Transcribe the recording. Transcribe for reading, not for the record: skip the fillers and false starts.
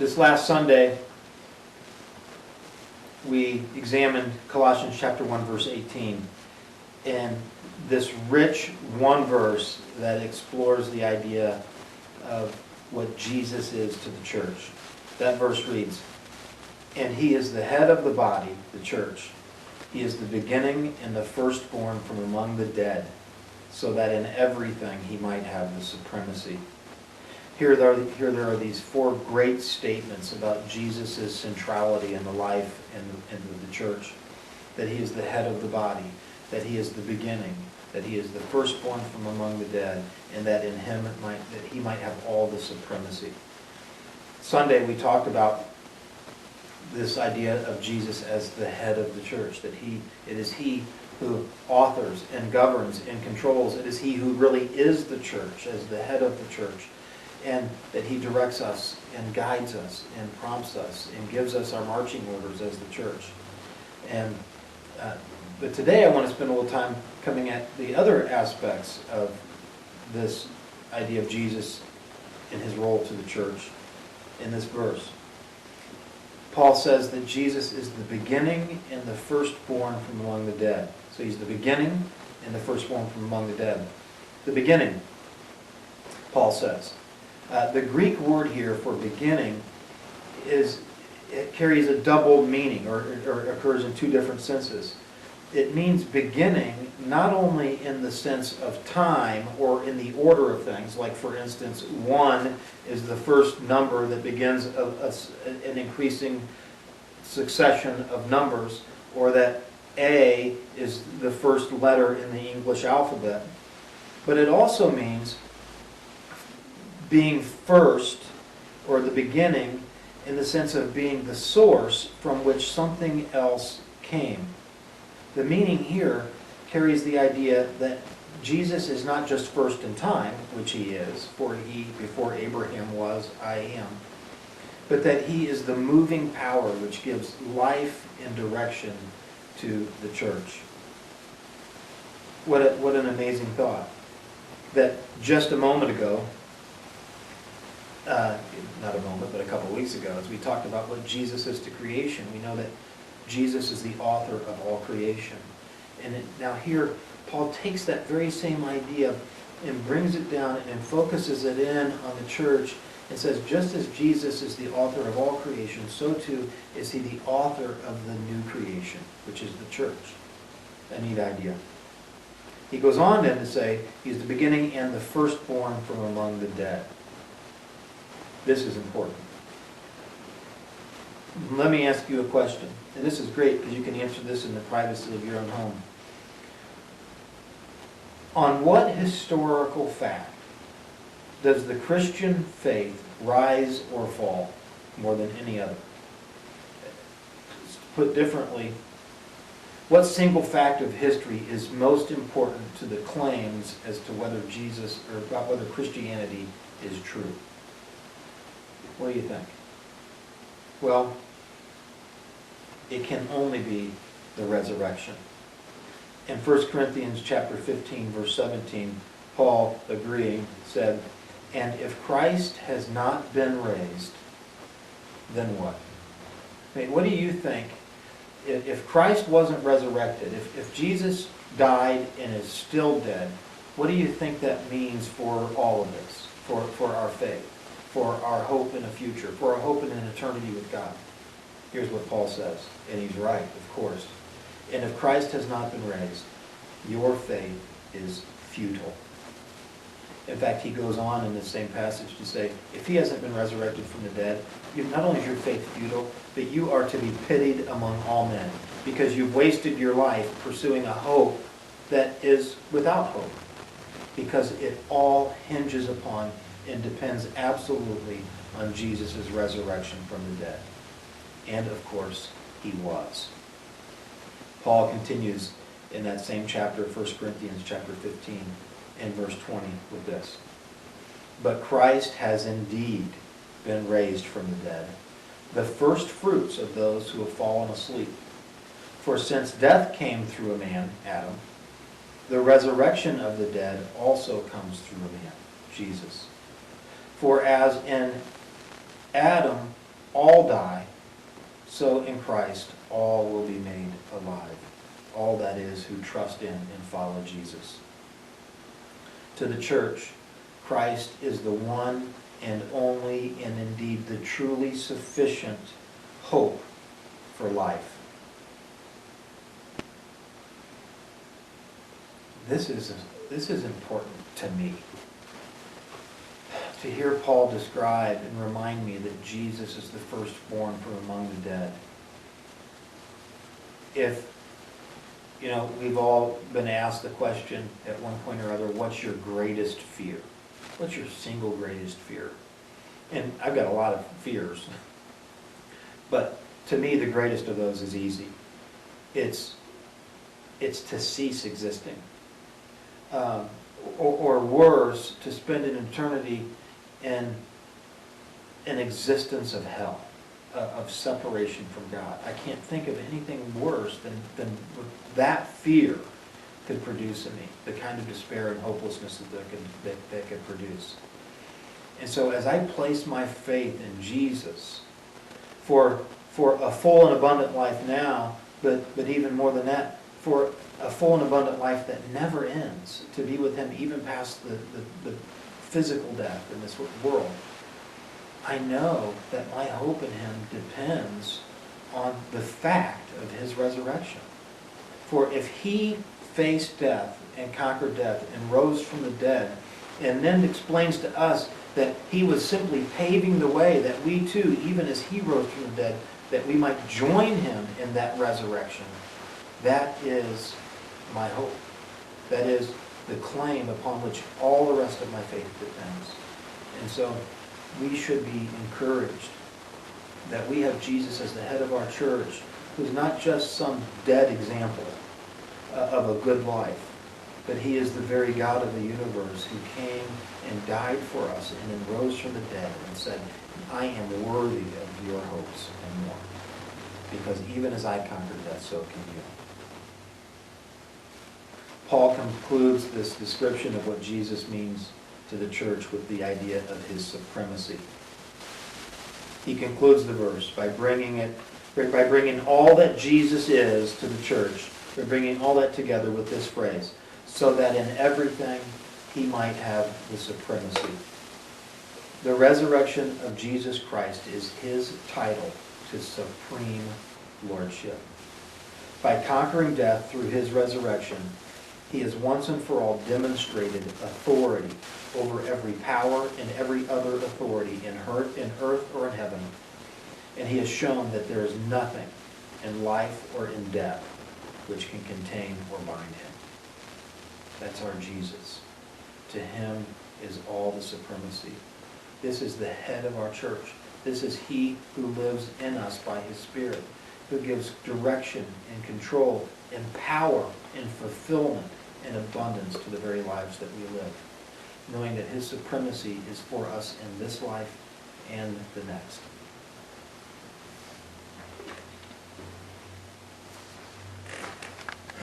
This last Sunday, we examined Colossians chapter 1, verse 18, and this rich one verse that explores the idea of what Jesus is to the church. That verse reads, "And he is the head of the body, the church. He is the beginning and the firstborn from among the dead, so that in everything he might have the supremacy." Here there are these four great statements about Jesus' centrality in the life and the church. That he is the head of the body, that he is the beginning, that he is the firstborn from among the dead, and that in him that he might have all the supremacy. Sunday we talked about this idea of Jesus as the head of the church, that it is he who authors and governs and controls. It is he who really is the church as the head of the church, and that he directs us and guides us and prompts us and gives us our marching orders as the church. And but today I want to spend a little time coming at the other aspects of this idea of Jesus and his role to the church in this verse. Paul says that Jesus is the beginning and the firstborn from among the dead. So he's the beginning and the firstborn from among the dead. The beginning, Paul says. The Greek word here for beginning it carries a double meaning, or occurs in two different senses. It means beginning not only in the sense of time or in the order of things, like for instance, 1 is the first number that begins an increasing succession of numbers, or that A is the first letter in the English alphabet. But it also means being first, or the beginning, in the sense of being the source from which something else came. The meaning here carries the idea that Jesus is not just first in time, which he is, for he, before Abraham was, I am, but that he is the moving power which gives life and direction to the church. What an amazing thought. That just a moment ago, not a moment, but a couple of weeks ago, as we talked about what Jesus is to creation, we know that Jesus is the author of all creation. And now here, Paul takes that very same idea and brings it down and focuses it in on the church and says, just as Jesus is the author of all creation, so too is he the author of the new creation, which is the church. A neat idea. He goes on then to say, he's the beginning and the firstborn from among the dead. This is important. Let me ask you a question. And this is great because you can answer this in the privacy of your own home. On what historical fact does the Christian faith rise or fall more than any other? Put differently, what single fact of history is most important to the claims as to whether Jesus, or about whether Christianity is true? What do you think? Well, it can only be the resurrection. In 1 Corinthians chapter 15, verse 17, Paul, agreeing, said, "And if Christ has not been raised, then what?" I mean, what do you think? If Christ wasn't resurrected, if Jesus died and is still dead, what do you think that means for all of us, for our faith, for our hope in a future, for our hope in an eternity with God? Here's what Paul says, and he's right, of course. "And if Christ has not been raised, your faith is futile." In fact, he goes on in this same passage to say, if he hasn't been resurrected from the dead, not only is your faith futile, but you are to be pitied among all men, because you've wasted your life pursuing a hope that is without hope, because it all hinges upon and depends absolutely on Jesus' resurrection from the dead. And of course, he was. Paul continues in that same chapter, 1 Corinthians chapter 15, and verse 20 with this. "But Christ has indeed been raised from the dead, the first fruits of those who have fallen asleep. For since death came through a man, Adam, the resurrection of the dead also comes through a man, Jesus. For as in Adam all die, so in Christ all will be made alive. All, that is, who trust in and follow Jesus. To the church, Christ is the one and only and indeed the truly sufficient hope for life. This is important to me. To hear Paul describe and remind me that Jesus is the firstborn from among the dead. If, we've all been asked the question at one point or other, what's your greatest fear? What's your single greatest fear? And I've got a lot of fears. But to me, the greatest of those is easy. It's to cease existing. Or worse, to spend an eternity in an existence of hell, of separation from God. I can't think of anything worse than that fear could produce in me, the kind of despair and hopelessness that could produce. And so as I place my faith in Jesus for a full and abundant life now, but even more than that, for a full and abundant life that never ends, to be with Him even past the physical death in this world, I know that my hope in Him depends on the fact of His resurrection. For if He faced death and conquered death and rose from the dead, and then explains to us that He was simply paving the way that we too, even as He rose from the dead, that we might join Him in that resurrection, that is my hope. That is the claim upon which all the rest of my faith depends. And so we should be encouraged that we have Jesus as the head of our church, who's not just some dead example of a good life, but He is the very God of the universe who came and died for us and then rose from the dead and said, I am worthy of your hopes and more. Because even as I conquered death, so can you. Paul concludes this description of what Jesus means to the church with the idea of His supremacy. He concludes the verse by bringing all that Jesus is to the church, by bringing all that together with this phrase, so that in everything He might have the supremacy. The resurrection of Jesus Christ is His title to supreme lordship. By conquering death through His resurrection, He has once and for all demonstrated authority over every power and every other authority in earth or in heaven. And He has shown that there is nothing in life or in death which can contain or bind Him. That's our Jesus. To Him is all the supremacy. This is the head of our church. This is He who lives in us by His Spirit, who gives direction and control and power and fulfillment and abundance to the very lives that we live, knowing that His supremacy is for us in this life and the next.